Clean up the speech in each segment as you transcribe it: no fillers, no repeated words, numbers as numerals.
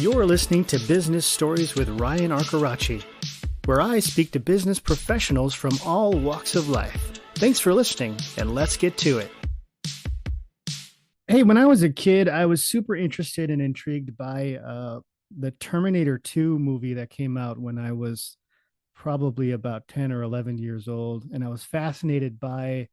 You're listening to Business Stories with Ryan Arcaracci, where I speak to business professionals from all walks of life. Thanks for listening, and let's get to it. Hey, when I was a kid, I was super interested and intrigued by the Terminator 2 movie that came out when I was probably about 10 or 11 years old. And I was fascinated by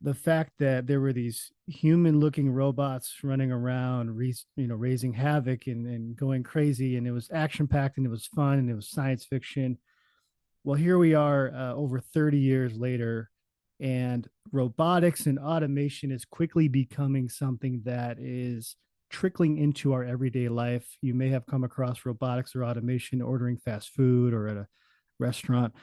the fact that there were these human looking robots running around, raising havoc and going crazy. And it was action packed and it was fun and it was science fiction. Well, here we are over 30 years later, and robotics and automation is quickly becoming something that is trickling into our everyday life. You may have come across robotics or automation ordering fast food or at a restaurant.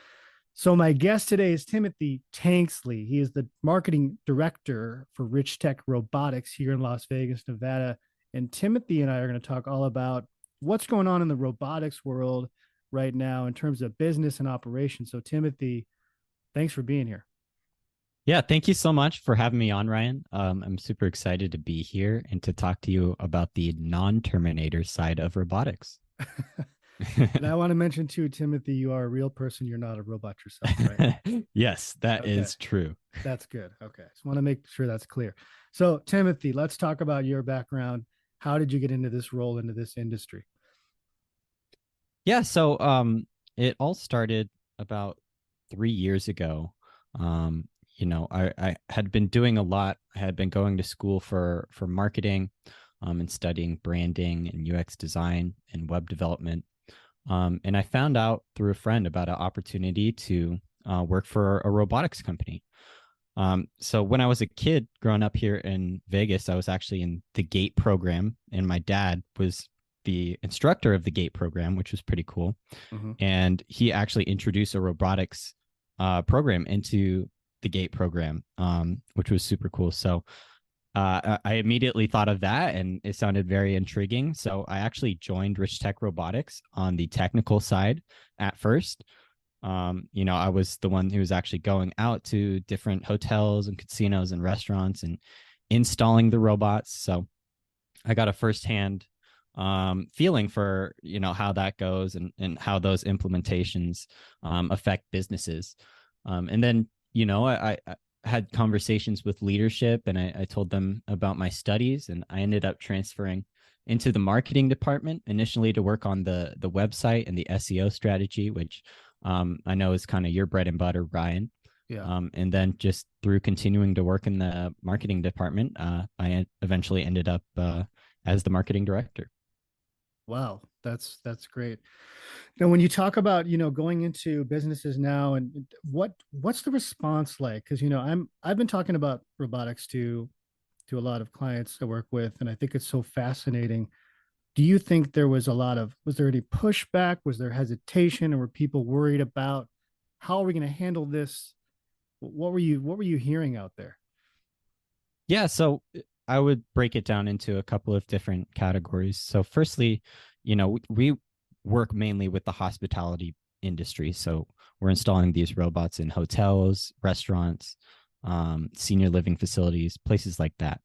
So my guest today is Timothy Tanksley. He is the marketing director for RichTech Robotics here in Las Vegas, Nevada. And Timothy and I are going to talk all about what's going on in the robotics world right now in terms of business and operations. So Timothy, thanks for being here. Yeah, thank you so much for having me on, Ryan. I'm super excited to be here and to talk to you about the non-Terminator side of robotics. And I want to mention too, Timothy, you are a real person. You're not a robot yourself, right? Yes, that is true. That's good. Okay. Just want to make sure that's clear. So Timothy, let's talk about your background. How did you get into this role, into this industry? Yeah, so it all started about 3 years ago. I had been doing a lot. I had been going to school for marketing and studying branding and UX design and web development. And I found out through a friend about an opportunity to work for a robotics company. So when I was a kid growing up here in Vegas, I was actually in the GATE program, and my dad was the instructor of the GATE program, which was pretty cool. Mm-hmm. And he actually introduced a robotics program into the GATE program, which was super cool. So I immediately thought of that, and it sounded very intriguing. So I actually joined RichTech Robotics on the technical side at first. I was the one who was actually going out to different hotels and casinos and restaurants and installing the robots. So I got a firsthand feeling for, how that goes and how those implementations affect businesses. And then, I had conversations with leadership, and I told them about my studies, and I ended up transferring into the marketing department initially to work on the website and the SEO strategy, which I know is kind of your bread and butter, Ryan. Yeah. And then just through continuing to work in the marketing department, I eventually ended up as the marketing director. Wow, that's great. Now, when you talk about going into businesses now, and what's the response like? Because I've been talking about robotics to a lot of clients I work with, and I think it's so fascinating. Do you think there was there any pushback? Was there hesitation, or were people worried about how are we going to handle this? What were you hearing out there? Yeah, so I would break it down into a couple of different categories. So firstly, we work mainly with the hospitality industry. So we're installing these robots in hotels, restaurants, senior living facilities, places like that.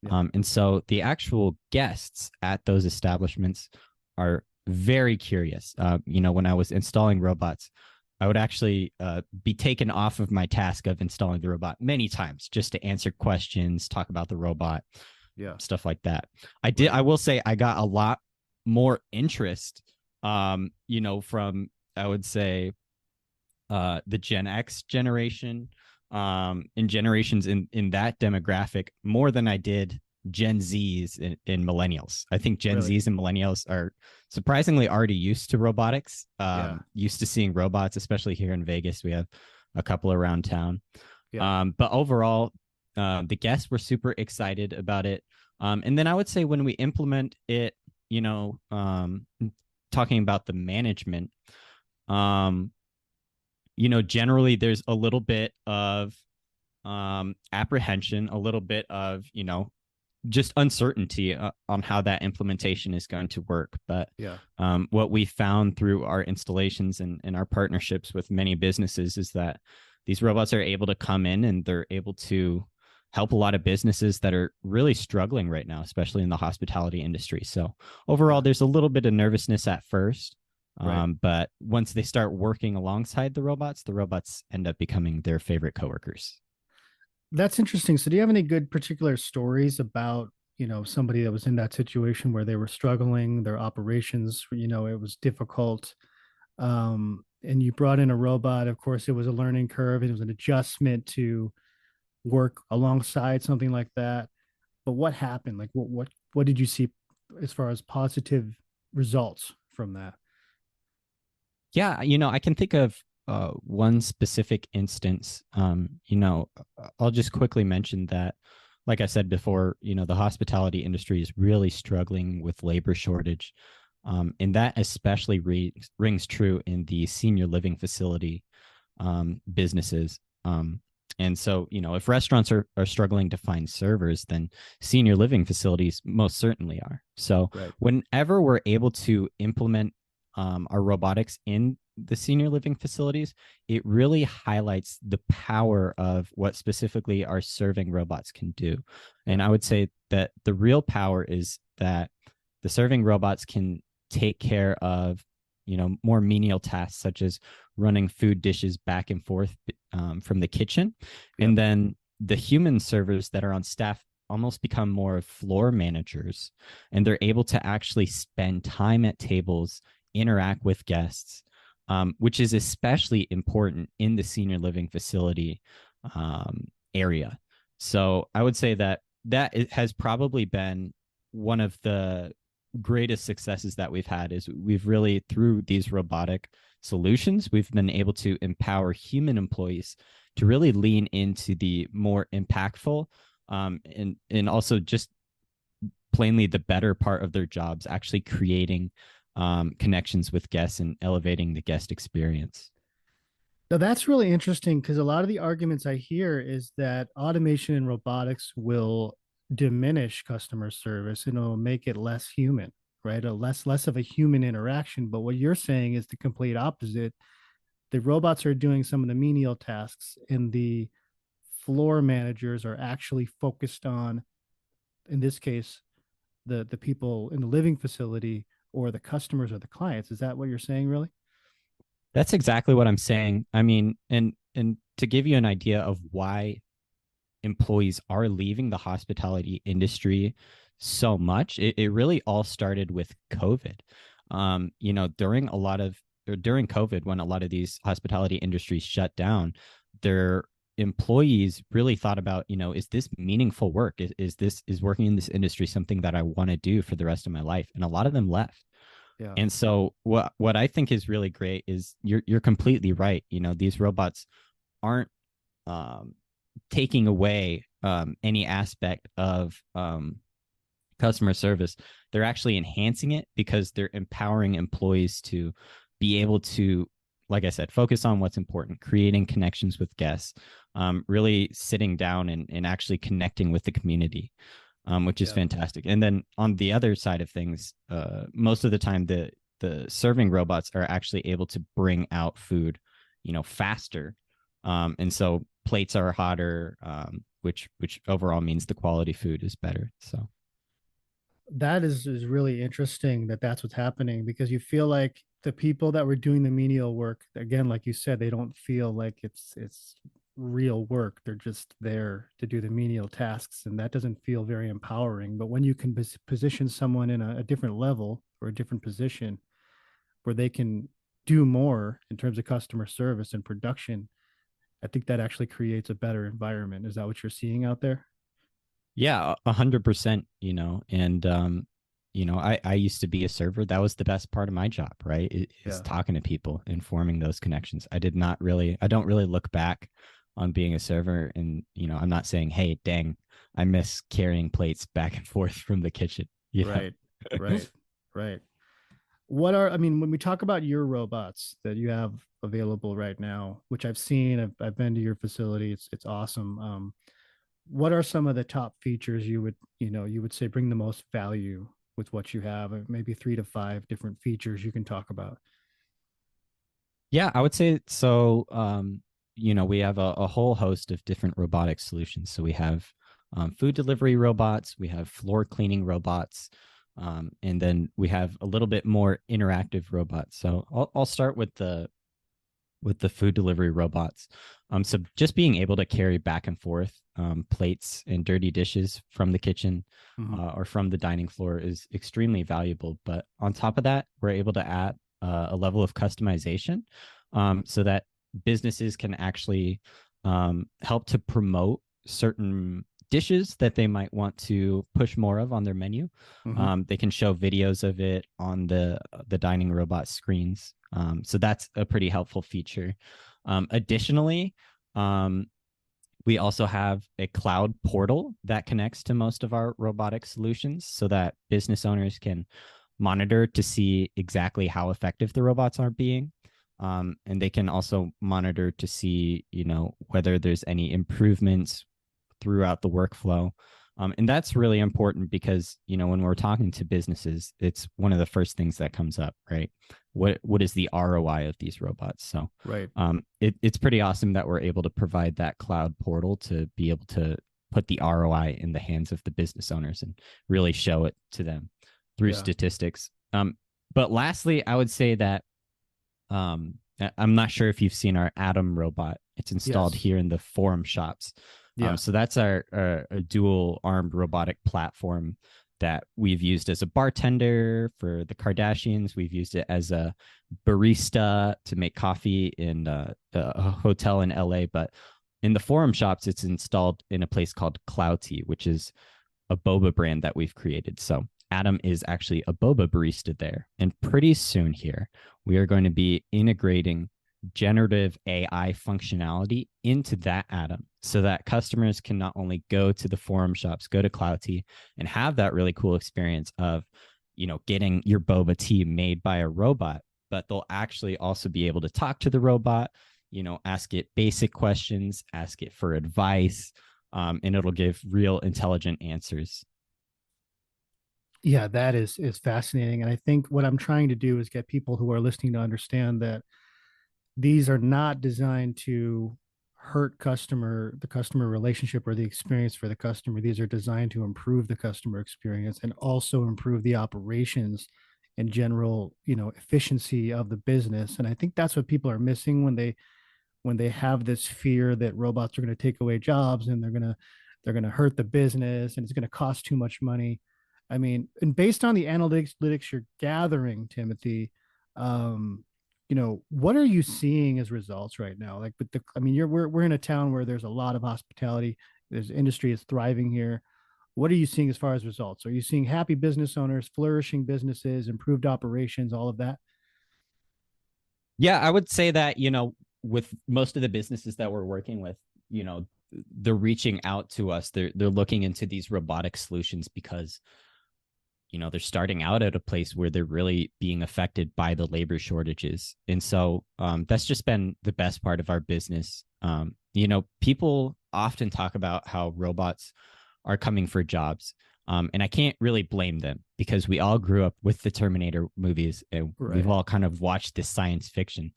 Yeah. And so the actual guests at those establishments are very curious. When I was installing robots, I would actually be taken off of my task of installing the robot many times just to answer questions, talk about the robot, stuff like that. I will say I got a lot more interest, from, I would say, the Gen X generation, in generations in that demographic more than I did Gen Zs in millennials. I think Gen Zs and millennials are surprisingly already used to robotics, used to seeing robots, especially here in Vegas. We have a couple around town. But overall, the guests were super excited about it. And then I would say when we implement it, talking about the management, generally there's a little bit of apprehension, a little bit of, just uncertainty on how that implementation is going to work. But what we found through our installations and our partnerships with many businesses is that these robots are able to come in and they're able to help a lot of businesses that are really struggling right now, especially in the hospitality industry. So overall, Yeah, there's a little bit of nervousness at first. right. But once they start working alongside the robots end up becoming their favorite coworkers. That's interesting. So do you have any good particular stories about, somebody that was in that situation where they were struggling, their operations, it was difficult. And you brought in a robot. Of course, it was a learning curve. It was an adjustment to work alongside something like that. But what happened? Like what did you see as far as positive results from that? Yeah, I can think of one specific instance. I'll just quickly mention that, like I said before, the hospitality industry is really struggling with labor shortage. And that especially rings true in the senior living facility businesses. And so, if restaurants are struggling to find servers, then senior living facilities most certainly are. So, Right. whenever we're able to implement our robotics in the senior living facilities, it really highlights the power of what specifically our serving robots can do. And Yeah. I would say that the real power is that the serving robots can take care of more menial tasks such as running food dishes back and forth from the kitchen, Yep. and then the human servers that are on staff almost become more of floor managers, and they're able to actually spend time at tables, interact with guests, which is especially important in the senior living facility area. So I would say that has probably been one of the greatest successes that we've had. Is we've really, through these robotic solutions, we've been able to empower human employees to really lean into the more impactful and also just plainly the better part of their jobs, actually creating connections with guests and elevating the guest experience. Now that's really interesting because a lot of the arguments I hear is that automation and robotics will diminish customer service and it'll make it less human, right? A less of a human interaction. But what you're saying is the complete opposite. The robots are doing some of the menial tasks, and the floor managers are actually focused on, in this case, the people in the living facility or the customers or the clients. Is that what you're saying, really? That's exactly what I'm saying. I mean, and to give you an idea of why employees are leaving the hospitality industry so much, it really all started with COVID. During a lot of or during COVID, when a lot of these hospitality industries shut down, their employees really thought about, is this meaningful work? Is working in this industry something that I want to do for the rest of my life? And a lot of them left. Yeah. And so what I think is really great is you're completely right. These robots aren't um, taking away any aspect of customer service. They're actually enhancing it because they're empowering employees to be able to, like I said, focus on what's important, creating connections with guests, really sitting down and actually connecting with the community, which is Yeah. fantastic. And then on the other side of things, most of the time the serving robots are actually able to bring out food, faster, and so plates are hotter, which overall means the quality food is better. So That is really interesting that that's what's happening because you feel like the people that were doing the menial work, again, like you said, they don't feel like it's real work. They're just there to do the menial tasks, and that doesn't feel very empowering. But when you can position someone in a different level or a different position where they can do more in terms of customer service and production, I think that actually creates a better environment. Is that what you're seeing out there? yeah, 100%, and I used to be a server. That was the best part of my job, right? Is Yeah. talking to people and forming those connections. I don't really look back on being a server, and I'm not saying, hey, dang, I miss carrying plates back and forth from the kitchen, Right. Right. Right. I mean, when we talk about your robots that you have available right now, which I've seen, I've been to your facility. It's awesome. What are some of the top features you would say bring the most value with what you have? Maybe 3 to 5 different features you can talk about. Yeah, I would say so. we have a whole host of different robotic solutions. So we have food delivery robots, we have floor cleaning robots, and then we have a little bit more interactive robots. So I'll start with the food delivery robots. So just being able to carry back and forth plates and dirty dishes from the kitchen Mhm. or from the dining floor is extremely valuable. But on top of that, we're able to add a level of customization so that businesses can actually help to promote certain dishes that they might want to push more of on their menu. Mhm. They can show videos of it on the dining robot screens. So that's a pretty helpful feature. Additionally, um, we also have a cloud portal that connects to most of our robotic solutions so that business owners can monitor to see exactly how effective the robots are being. And they can also monitor to see, whether there's any improvements throughout the workflow. And that's really important because, when we're talking to businesses, it's one of the first things that comes up, right? What is the ROI of these robots? So Right. it's pretty awesome that we're able to provide that cloud portal to be able to put the ROI in the hands of the business owners and really show it to them through Yeah. statistics. But lastly, I would say that I'm not sure if you've seen our Atom robot. It's installed Yes. here in the forum shops. Yeah. So that's our a dual armed robotic platform that we've used as a bartender for the Kardashians. We've used it as a barista to make coffee in a hotel in LA. But in the forum shops, it's installed in a place called Clouty, which is a boba brand that we've created. So Adam is actually a boba barista there. And pretty soon here, we are going to be integrating generative AI functionality into that Adam so that customers can not only go to the forum shops, go to Clouty and have that really cool experience of, getting your boba tea made by a robot, but they'll actually also be able to talk to the robot, ask it basic questions, ask it for advice, and it'll give real intelligent answers. Yeah, that is fascinating. And I think what I'm trying to do is get people who are listening to understand that these are not designed to hurt the customer relationship or the experience for the customer. These are designed to improve the customer experience and also improve the operations and general, efficiency of the business. And I think that's what people are missing when they have this fear that robots are going to take away jobs and they're going to hurt the business and it's going to cost too much money. I mean, and based on the analytics you're gathering, Timothy, um, what are you seeing as results right now? Like with I mean, we're in a town where there's a lot of hospitality. There's industry is thriving here. What are you seeing as far as results? Are you seeing happy business owners, flourishing businesses, improved operations, all of that? Yeah, I would say that, with most of the businesses that we're working with, they're reaching out to us. They're looking into these robotic solutions because they're starting out at a place where they're really being affected by the labor shortages. And so that's just been the best part of our business. People often talk about how robots are coming for jobs. And I can't really blame them because we all grew up with the Terminator movies and we've Right. all kind of watched this science fiction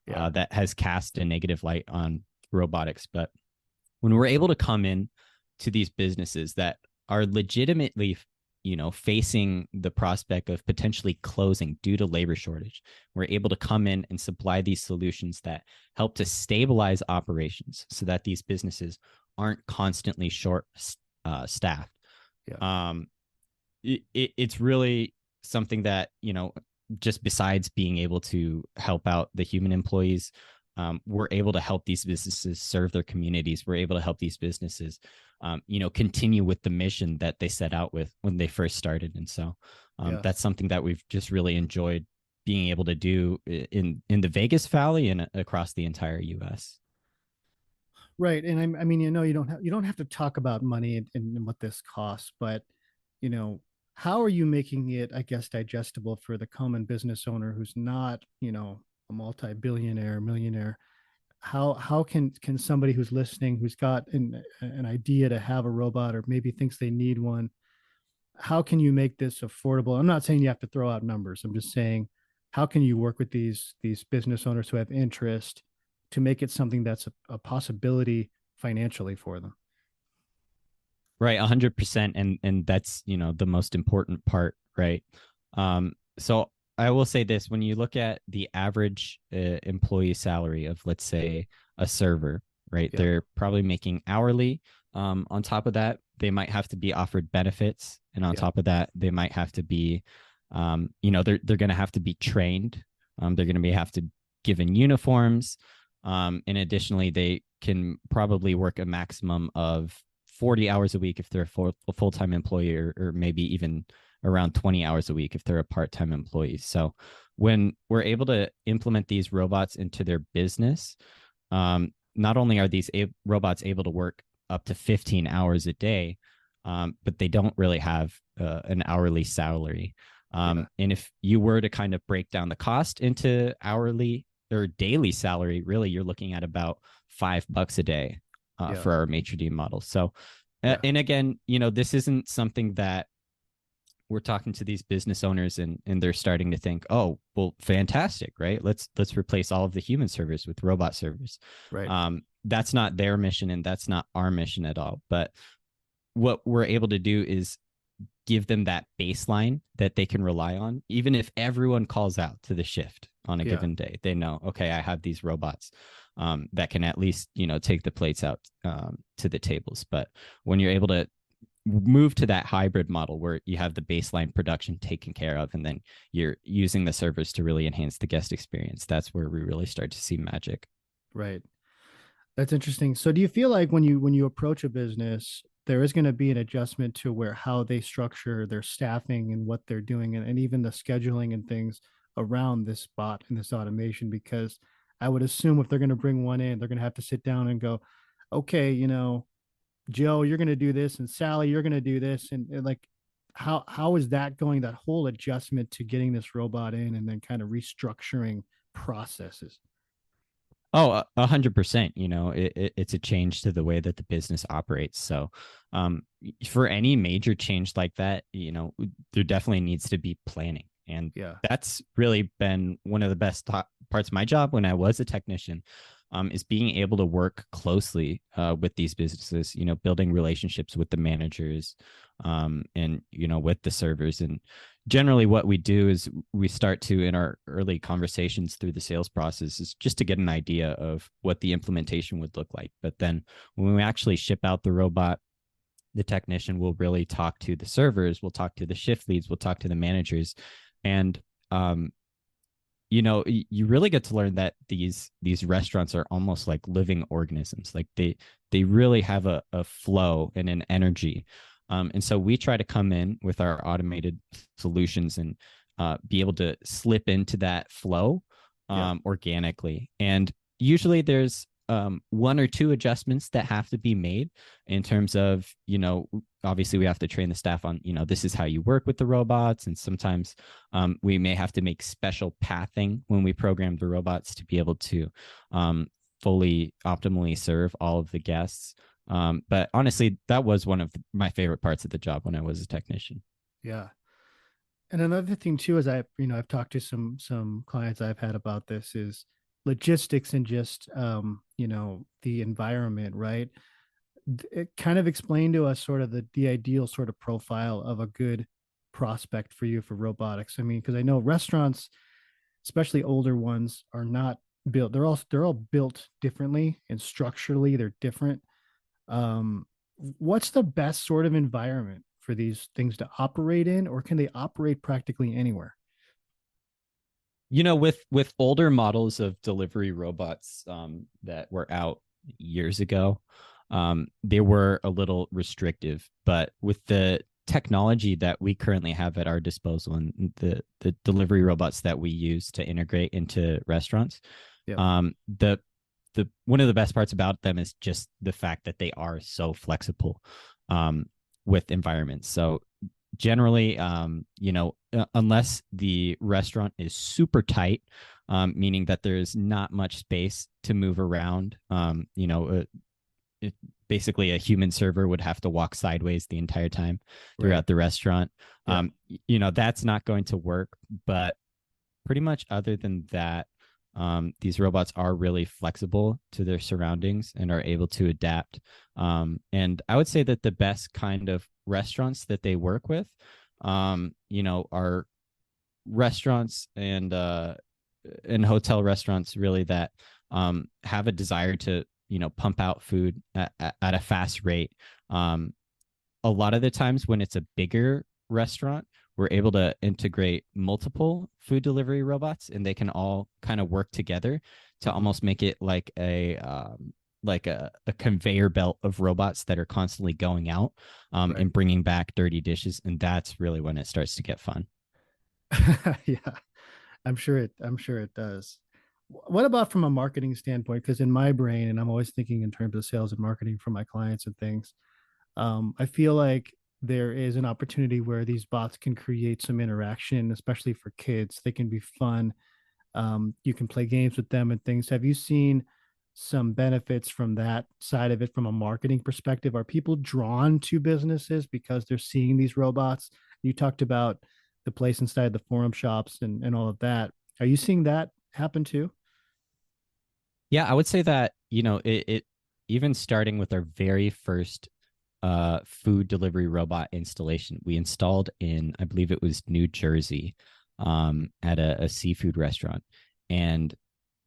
Yeah. that has cast a negative light on robotics. But when we're able to come in to these businesses that are legitimately facing the prospect of potentially closing due to labor shortage, we're able to come in and supply these solutions that help to stabilize operations so that these businesses aren't constantly short staffed. Yeah. um it's really something that just besides being able to help out the human employees, we're able to help these businesses serve their communities. We're able to help these businesses, continue with the mission that they set out with when they first started. And so that's Yes. something that we've just really enjoyed being able to do in the Vegas Valley and across the entire U.S. Right. And I mean, you don't have to talk about money and what this costs, but you know, how are you making it, I guess, digestible for the common business owner who's not, a multi-billionaire, millionaire? How can somebody who's listening, who's got an idea to have a robot or maybe thinks they need one, how can you make this affordable? I'm not saying you have to throw out numbers. I'm just saying, how can you work with these business owners who have interest to make it something that's a possibility financially for them. Right, 100%, and that's, the most important part, right? So I will say this: when you look at the average employee salary of, let's say, a server, right? Yeah. They're probably making hourly. On top of that, they might have to be offered benefits, and on Yeah. top of that, they might have to be, they're going to have to be trained. They're going to be have to given uniforms, and additionally, they can probably work a maximum of 40 hours a week if they're a full-time employee, or maybe even around 20 hours a week if they're a part-time employee. So when we're able to implement these robots into their business, not only are these robots able to work up to 15 hours a day, but they don't really have an hourly salary. Yeah. And if you were to kind of break down the cost into hourly or daily salary, really you're looking at about $5 a day Yeah. for our maitre d model. So, Yeah. and again, this isn't something that we're talking to these business owners, and they're starting to think, oh, well, fantastic, right? Let's replace all of the human servers with robot servers. Right. That's not their mission, and that's not our mission at all. But what we're able to do is give them that baseline that they can rely on. Even if everyone calls out to the shift on a Yeah. given day, they know, okay, I have these robots that can at least, take the plates out to the tables. But when you're able to move to that hybrid model where you have the baseline production taken care of, and then you're using the servers to really enhance the guest experience, that's where we really start to see magic. Right. That's interesting. So do you feel like when you approach a business, there is going to be an adjustment to where how they structure their staffing and what they're doing, and even the scheduling and things around this bot and this automation? Because I would assume if they're going to bring one in, they're going to have to sit down and go, okay, Joe, you're going to do this, and Sally, you're going to do this, and like, how is that going? That whole adjustment to getting this robot in, and then kind of restructuring processes. Oh, 100%. It's a change to the way that the business operates. So, for any major change like that, there definitely needs to be planning. And Yeah. that's really been one of the best parts of my job when I was a technician, is being able to work closely with these businesses, building relationships with the managers, and, with the servers. And generally what we do is we start to, in our early conversations through the sales process, is just to get an idea of what the implementation would look like. But then when we actually ship out the robot, the technician will really talk to the servers, we'll talk to the shift leads, we'll talk to the managers. And you really get to learn that these restaurants are almost like living organisms. Like they really have a flow and an energy. And so we try to come in with our automated solutions and be able to slip into that flow Yeah. organically. And usually there's one or two adjustments that have to be made in terms of, obviously we have to train the staff on, this is how you work with the robots. And sometimes we may have to make special pathing when we program the robots to be able to fully optimally serve all of the guests. But honestly, that was one of my favorite parts of the job when I was a technician. Yeah. And another thing too is I've talked to some clients I've had about this is logistics and just the environment, right? It kind of explained to us sort of the ideal sort of profile of a good prospect for you for robotics. I mean, because I know restaurants, especially older ones, are not built. They're all built differently, and structurally they're different. What's the best sort of environment for these things to operate in, or can they operate practically anywhere? With older models of delivery robots that were out years ago, they were a little restrictive. But with the technology that we currently have at our disposal, and the delivery robots that we use to integrate into restaurants, Yep. The one of the best parts about them is just the fact that they are so flexible with environments. So generally, unless the restaurant is super tight, meaning that there's not much space to move around, basically a human server would have to walk sideways the entire time Right. throughout the restaurant. Yeah. That's not going to work. But pretty much other than that, these robots are really flexible to their surroundings and are able to adapt. And I would say that the best kind of restaurants that they work with, are restaurants and hotel restaurants really that have a desire to pump out food at a fast rate. A lot of the times when it's a bigger restaurant, we're able to integrate multiple food delivery robots, and they can all kind of work together to Mhm. almost make it like a conveyor belt of robots that are constantly going out Right. and bringing back dirty dishes, and that's really when it starts to get fun. Yeah, I'm sure it does. What about from a marketing standpoint? Because in my brain, and I'm always thinking in terms of sales and marketing for my clients and things, I feel like there is an opportunity where these bots can create some interaction, especially for kids. They can be fun. You can play games with them and things. Have you seen some benefits from that side of it from a marketing perspective? Are people drawn to businesses because they're seeing these robots? You talked about the place inside the forum shops and all of that. Are you seeing that happen too? Yeah, I would say that, it even starting with our very first food delivery robot installation, we installed in, I believe it was New Jersey, at a seafood restaurant. And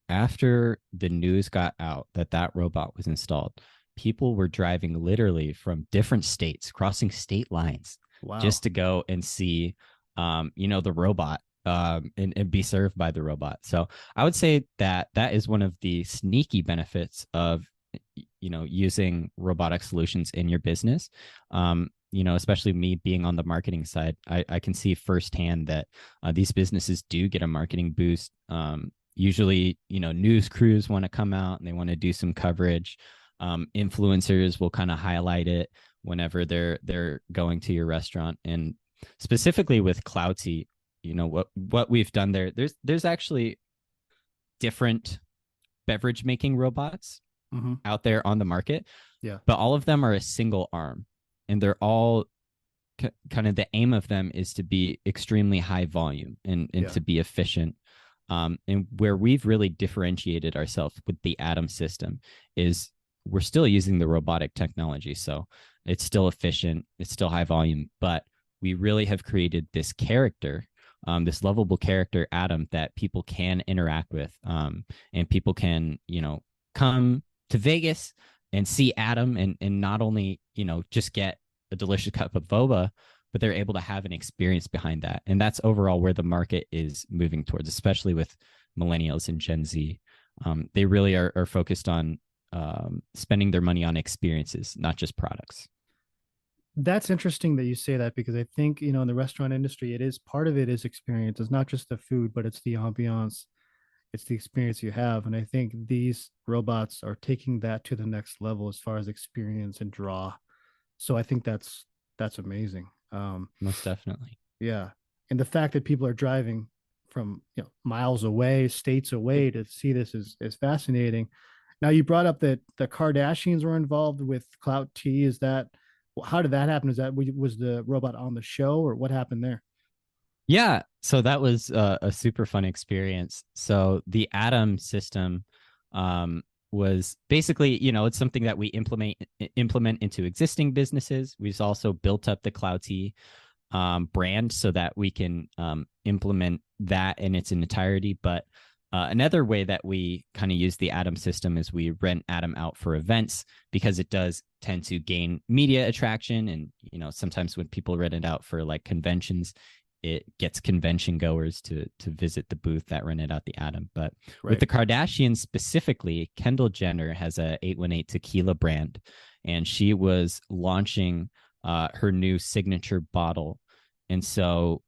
after the news got out that that robot was installed, people were driving literally from different states, crossing state lines, just Wow. to go and see, the robot, and be served by the robot. So I would say that that is one of the sneaky benefits of, using robotic solutions in your business. Especially me being on the marketing side, I can see firsthand that these businesses do get a marketing boost. Usually, news crews want to come out and they want to do some coverage. Influencers will kind of highlight it whenever they're going to your restaurant. And specifically with Clouty, what we've done there, there's actually different beverage making robots Hmm. out there on the market, Yeah. but all of them are a single arm, and they're all kind of, the aim of them is to be extremely high volume and Yeah. to be efficient. And where we've really differentiated ourselves with the Atom system is we're still using the robotic technology. So it's still efficient, it's still high volume, but we really have created this character, this lovable character, Atom, that people can interact with. And people can, come to Vegas and see Atom and not only, just get a delicious cup of boba, but they're able to have an experience behind that. And that's overall where the market is moving towards, especially with millennials and Gen Z. They really are focused on spending their money on experiences, not just products. That's interesting that you say that because I think, in the restaurant industry, it is part of it is experience. It's not just the food, but it's the ambiance, it's the experience you have. And I think these robots are taking that to the next level as far as experience and draw. So I think that's amazing. Most definitely. Yeah. And the fact that people are driving from miles away, states away to see this is fascinating. Now you brought up that the Kardashians were involved with Clout T. Is that how did that happen? Is that was the robot on the show or what happened there? Yeah, so that was a super fun experience. So the Atom system was basically, it's something that we implement into existing businesses. We've also built up the Clouty brand so that we can implement that in its entirety. But another way that we kind of use the Atom system is we rent Atom out for events because it does tend to gain media attraction. And, sometimes when people rent it out for like conventions, it gets convention goers to visit the booth that rented out the Atom. But with Right. the Kardashians specifically, Kendall Jenner has a 818 tequila brand, and she was launching her new signature bottle. And so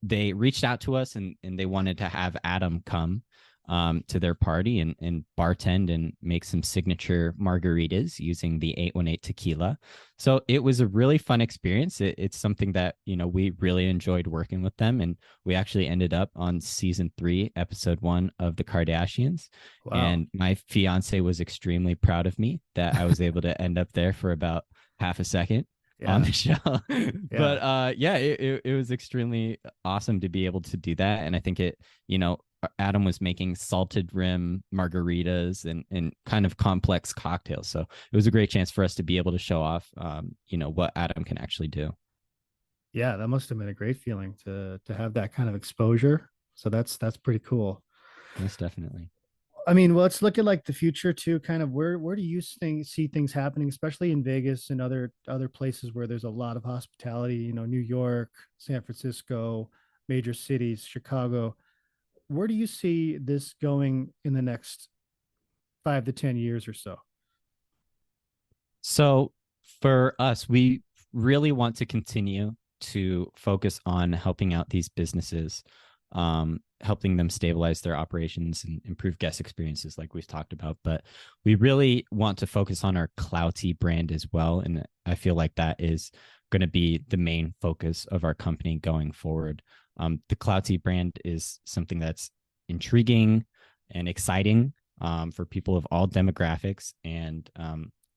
they reached out to us and they wanted to have Adam come to their party and bartend and make some signature margaritas using the 818 tequila. So it was a really fun experience. It's something that, we really enjoyed working with them. And we actually ended up on season 3, episode 1 of The Kardashians. Wow. And my fiance was extremely proud of me that I was able to end up there for about half a second on Yeah. the show. Yeah. But yeah, it was extremely awesome to be able to do that. And I think it, Adam was making salted rim margaritas and kind of complex cocktails. So it was a great chance for us to be able to show off, what Adam can actually do. Yeah, that must have been a great feeling to have that kind of exposure. So that's pretty cool. Most definitely. I mean, well, let's look at like the future too. Kind of where do you see things happening, especially in Vegas and other places where there's a lot of hospitality? You know, New York, San Francisco, major cities, Chicago. Where do you see this going in the next 5 to 10 years or so? So for us, we really want to continue to focus on helping out these businesses, helping them stabilize their operations and improve guest experiences, like we've talked about. But we really want to focus on our Clouty brand as well. And I feel like that is going to be the main focus of our company going forward. The Clouty brand is something that's intriguing and exciting for people of all demographics. And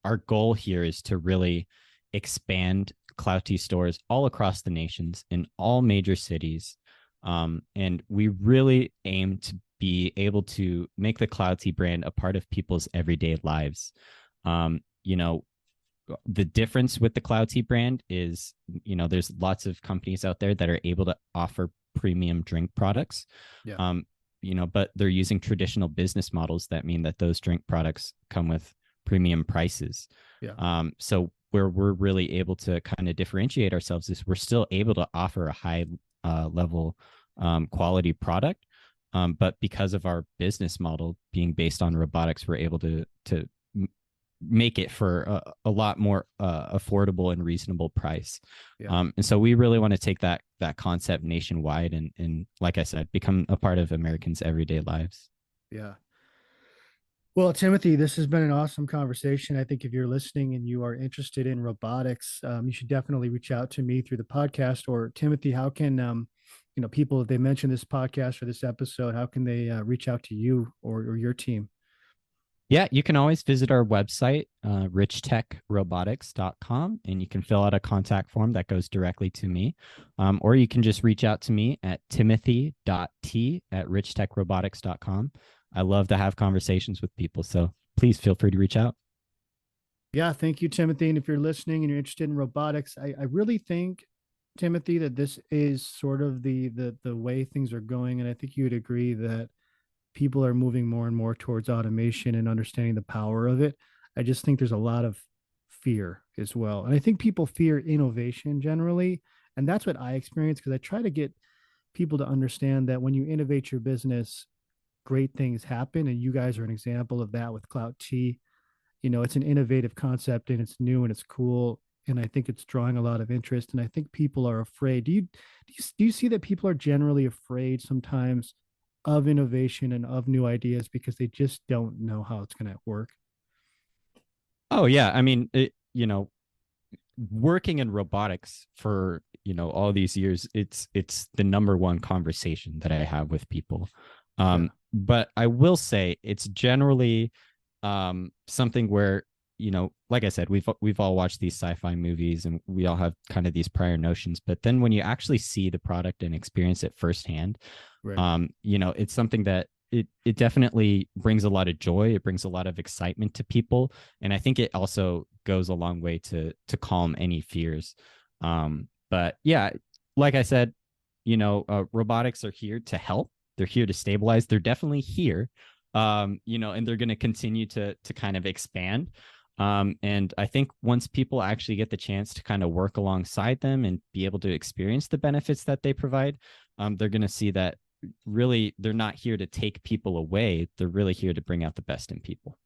our goal here is to really expand Clouty stores all across the nations in all major cities. And we really aim to be able to make the Clouty brand a part of people's everyday lives. You know, the difference with the Clouty brand is, there's lots of companies out there that are able to offer premium drink products. Yeah. But they're using traditional business models that mean that those drink products come with premium prices. Yeah. So where we're really able to kind of differentiate ourselves is we're still able to offer a high level quality product. But because of our business model being based on robotics, we're able to make it for a lot more affordable and reasonable price. Yeah. And so we really want to take that concept nationwide and like I said, become a part of Americans' everyday lives. Yeah. Well, Timothy, this has been an awesome conversation. I think if you're listening and you are interested in robotics, you should definitely reach out to me through the podcast. Or Timothy, how can people, if they mention this podcast or this episode, how can they reach out to you or your team? Yeah, you can always visit our website, richtechrobotics.com, and you can fill out a contact form that goes directly to me. Or you can just reach out to me at timothy.t at richtechrobotics.com. I love to have conversations with people, so please feel free to reach out. Yeah, thank you, Timothy. And if you're listening and you're interested in robotics, I really think, Timothy, that this is sort of the way things are going. And I think you would agree that people are moving more and more towards automation and understanding the power of it. I just think there's a lot of fear as well. And I think people fear innovation generally. And that's what I experience because I try to get people to understand that when you innovate your business, great things happen. And you guys are an example of that with Clout T. It's an innovative concept and it's new and it's cool. And I think it's drawing a lot of interest. And I think people are afraid. Do you see that people are generally afraid sometimes of innovation and of new ideas because they just don't know how it's going to work? Oh yeah, I mean, working in robotics for all these years, it's the number one conversation that I have with people. Yeah. But I will say it's generally something where like I said, we've all watched these sci-fi movies and we all have kind of these prior notions, but then when you actually see the product and experience it firsthand, Right. it's something that it definitely brings a lot of joy. It brings a lot of excitement to people, and I think it also goes a long way to calm any fears. But yeah, like I said, robotics are here to help. They're here to stabilize. They're definitely here, and they're going to continue to kind of expand. And I think once people actually get the chance to kind of work alongside them and be able to experience the benefits that they provide, they're going to see that really they're not here to take people away. They're really here to bring out the best in people.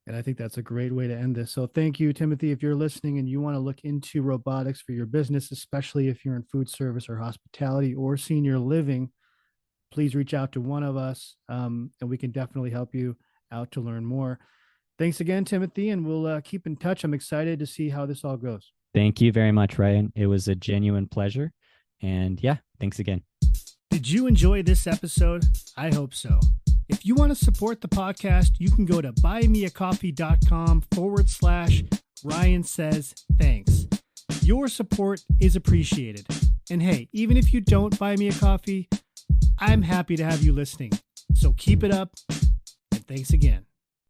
And I think that's a great way to end this. So thank you, Timothy. If you're listening and you want to look into robotics for your business, especially if you're in food service or hospitality or senior living, please reach out to one of us and we can definitely help you out to learn more. Thanks again, Timothy, and we'll keep in touch. I'm excited to see how this all goes. Thank you very much, Ryan. It was a genuine pleasure. And yeah, thanks again. Did you enjoy this episode? I hope so. If you want to support the podcast, you can go to buymeacoffee.com/Ryan Says Thanks. Your support is appreciated. And hey, even if you don't buy me a coffee, I'm happy to have you listening. So keep it up, and thanks again.